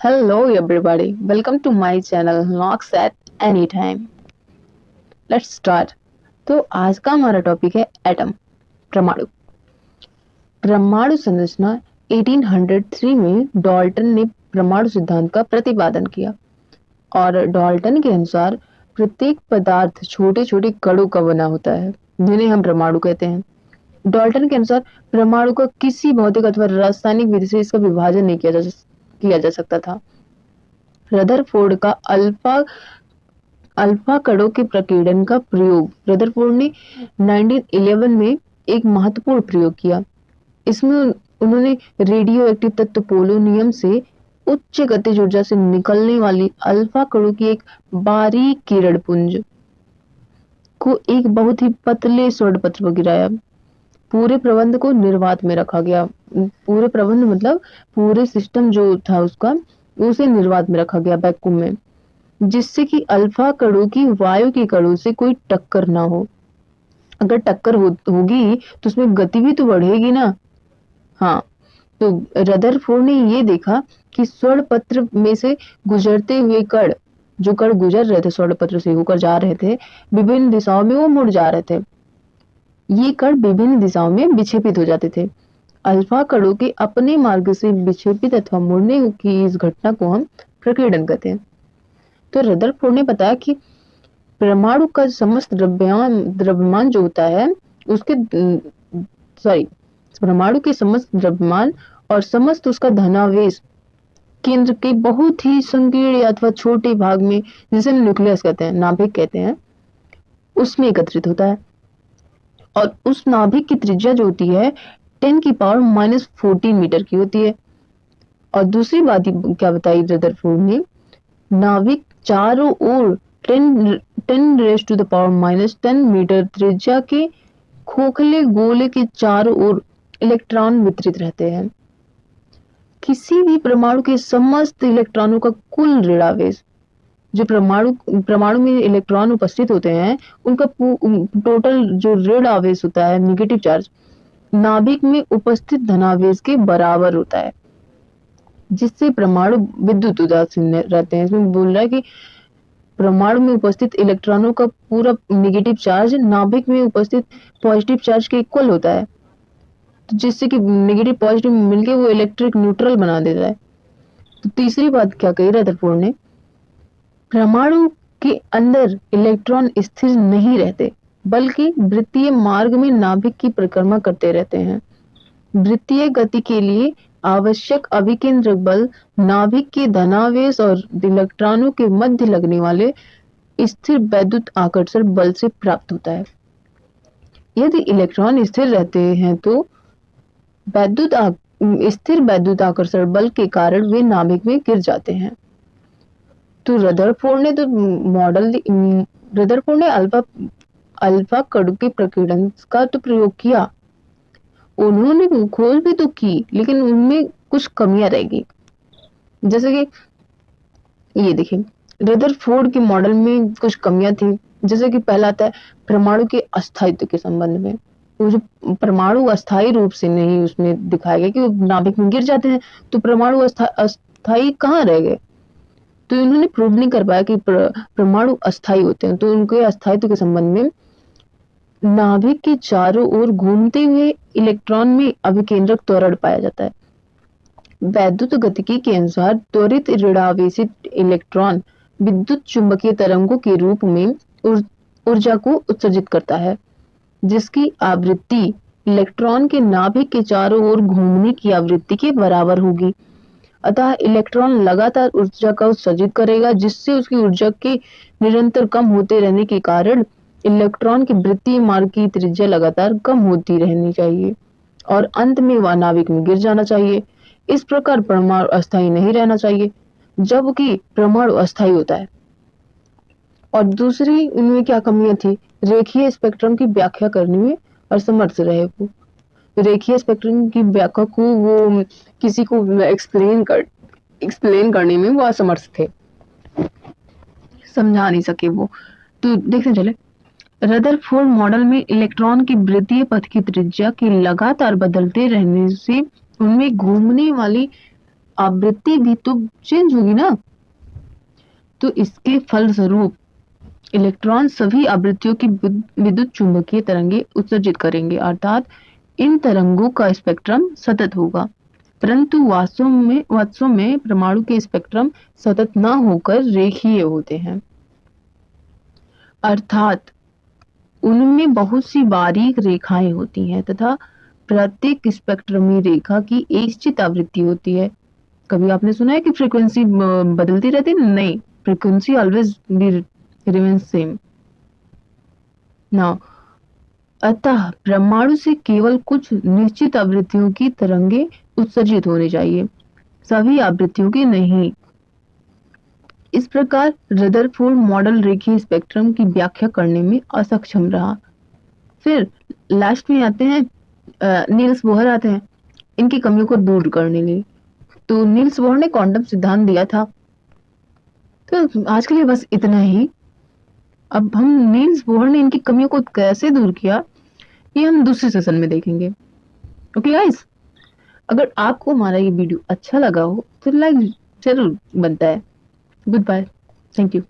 Hello, everybody. Welcome to my channel Knocks at Anytime. Let's start. तो आज का हमारा टॉपिक है एटम, परमाणु। परमाणु संरचना 1803 में डाल्टन ने परमाणु सिद्धांत का प्रतिपादन किया और डाल्टन के अनुसार प्रत्येक पदार्थ छोटे छोटे कणों का बना होता है जिन्हें हम परमाणु कहते हैं। डाल्टन के अनुसार परमाणु का किसी भौतिक अथवा रासायनिक विधि से इसका विभाजन नहीं किया जा सकता था। रदरफोर्ड का अल्फा कणों के प्रकीर्णन का प्रयोग रदरफोर्ड ने 1911 में एक महत्वपूर्ण प्रयोग किया। इसमें उन्होंने रेडियो एक्टिव तत्व पोलोनियम से उच्च गतिज ऊर्जा से निकलने वाली अल्फा कणों की एक बारीक किरण पुंज को एक बहुत ही पतले स्वर्ण-पत्र पर गिराया। पूरे प्रबंध को निर्वात में रखा गया। पूरे प्रबंध मतलब पूरे सिस्टम जो था उसका, उसे निर्वात में रखा गया, वैक्यूम में, जिससे कि अल्फा कणों की वायु के कणों से कोई टक्कर ना हो। अगर टक्कर होगी तो उसमें गति भी तो बढ़ेगी ना। हाँ, तो रदरफोर्ड ने ये देखा कि स्वर्ण पत्र में से गुजरते हुए कण, जो कण गुजर रहे थे स्वर्ण पत्र से होकर जा रहे थे, विभिन्न दिशाओं में वो मुड़ जा रहे थे। ये कण विभिन्न दिशाओं में विक्षेपित हो जाते थे। अल्फा कणों के अपने मार्ग से विक्षेपित अथवा मुड़ने की इस घटना को हम प्रकीर्णन कहते हैं। तो रदरफोर्ड ने बताया कि परमाणु का समस्त द्रव्यमान जो होता है उसके परमाणु के समस्त द्रव्यमान और समस्त उसका धनावेश केंद्र के बहुत ही संकीर्ण अथवा छोटे भाग में, जिसे हम न्यूक्लियस कहते हैं, नाभिक कहते हैं, उसमें एकत्रित होता है। और उस नाभिक की त्रिज्या जो होती है 10⁻⁻14 मीटर की होती है। और दूसरी बात क्या बताई रदरफोर्ड ने, नाभिक चारों ओर 10⁻⁻10 मीटर त्रिज्या के खोखले गोले के चारों ओर इलेक्ट्रॉन वितरित रहते हैं। किसी भी परमाणु के समस्त इलेक्ट्रॉनों का कुल ऋणावेश, जो परमाणु में इलेक्ट्रॉन उपस्थित होते हैं, उनका टोटल जो ऋण आवेश होता है, नेगेटिव चार्ज, नाभिक में उपस्थित धनावेश के बराबर होता है, जिससे परमाणु विद्युत उदासीन रहते हैं। इसमें बोल रहा है कि परमाणु में उपस्थित इलेक्ट्रॉनों का पूरा नेगेटिव चार्ज नाभिक में उपस्थित पॉजिटिव चार्ज के इक्वल होता है, तो जिससे कि नेगेटिव पॉजिटिव मिलके वो इलेक्ट्रिक न्यूट्रल बना देता है। तो तीसरी बात क्या कही रदरफोर्ड ने, परमाणु के अंदर इलेक्ट्रॉन स्थिर नहीं रहते, बल्कि वृत्तीय मार्ग में नाभिक की परिक्रमा करते रहते हैं। वृत्तीय गति के लिए आवश्यक अभिकेंद्रक बल नाभिक के धनावेश और इलेक्ट्रॉनों के मध्य लगने वाले स्थिर वैद्युत आकर्षण बल से प्राप्त होता है। यदि इलेक्ट्रॉन स्थिर रहते हैं तो स्थिर वैद्युत आकर्षण बल के कारण वे नाभिक में गिर जाते हैं। तो रदरफोर्ड ने अल्फा कणों के प्रकीर्णन का तो प्रयोग किया, उन्होंने खोज भी तो की, लेकिन उनमें कुछ कमियां रहेगी। जैसे कि ये देखिए, रदरफोर्ड के मॉडल में कुछ कमियां थी। जैसे कि पहला आता है परमाणु के अस्थायित्व के संबंध में। वो जो परमाणु अस्थायी रूप से नहीं उसमें दिखाया गया कि वो नाभिक में गिर जाते हैं, तो परमाणु अस्थायी कहाँ रह गए। तो इन्होंने प्रूव नहीं कर पाया कि परमाणु अस्थायी होते हैं। तो उनके अस्थायित्व के संबंध में नाभिक के चारों ओर घूमते हुए इलेक्ट्रॉन में अभिकेंद्रक त्वरण पाया जाता है। वैद्युत गतिकी के अनुसार त्वरित ऋणावेशित इलेक्ट्रॉन विद्युत चुंबकीय तरंगों के रूप में ऊर्जा को उत्सर्जित करता है, जिसकी आवृत्ति इलेक्ट्रॉन के नाभिक के चारों ओर घूमने की आवृत्ति के बराबर होगी। अतः इलेक्ट्रॉन लगातार ऊर्जा का उत्सर्जित करेगा, जिससे उसकी ऊर्जा के निरंतर कम होते रहने के कारण इलेक्ट्रॉन की वृत्तीय मार्ग की त्रिज्या लगातार कम होती रहनी चाहिए और अंत में वह नाभिक में गिर जाना चाहिए। इस प्रकार परमाणु अस्थायी नहीं रहना चाहिए, जबकि परमाणु अस्थायी होता है। और दूसरी उनमें क्या कमियां थी, रेखीय स्पेक्ट्रम की व्याख्या करने में असमर्थ रहे। वो रेखीय स्पेक्ट्रम की व्याख्या को वो किसी को एक्सप्लेन करने में वो असमर्थ थे, समझा नहीं सके वो। तो देखते चले, रदरफोर्ड मॉडल में इलेक्ट्रॉन की वृत्तीय पथ की त्रिज्या के लगातार बदलते रहने से उनमें घूमने वाली आवृत्ति भी तो चेंज होगी ना। तो इसके फलस्वरूप इलेक्ट्रॉन सभी आवृत्तियों की विद्युत चुंबकीय तरंगे उत्सर्जित करेंगे, अर्थात इन तरंगों का स्पेक्ट्रम सतत होगा। परंतु वास्तव में परमाणु के स्पेक्ट्रम सतत न होकर रेखीय होते हैं, अर्थात उनमें बहुत सी बारीक रेखाएं होती हैं तथा प्रत्येक स्पेक्ट्रमी रेखा की एक निश्चित आवृत्ति होती है। कभी आपने सुना है कि फ्रीक्वेंसी बदलती रहती है? नहीं, frequency always remain same. Now अतः परमाणु से केवल कुछ निश्चित आवृत्तियों की तरंगे उत्सर्जित होनी चाहिए, सभी आवृत्तियों की नहीं। इस प्रकार रदरफोर्ड मॉडल रेखीय स्पेक्ट्रम की व्याख्या करने में असक्षम रहा। फिर लास्ट में आते हैं नील्स बोहर आते हैं इनकी कमियों को दूर करने के लिए। तो नील्स बोहर ने क्वांटम सिद्धांत दिया था। तो आज के लिए बस इतना ही। अब हम नील्स बोहर ने इनकी कमियों को कैसे दूर किया, ये हम दूसरे सेशन में देखेंगे। ओके गाइस, अगर आपको हमारा ये वीडियो अच्छा लगा हो तो लाइक जरूर बनता है। Goodbye, thank you.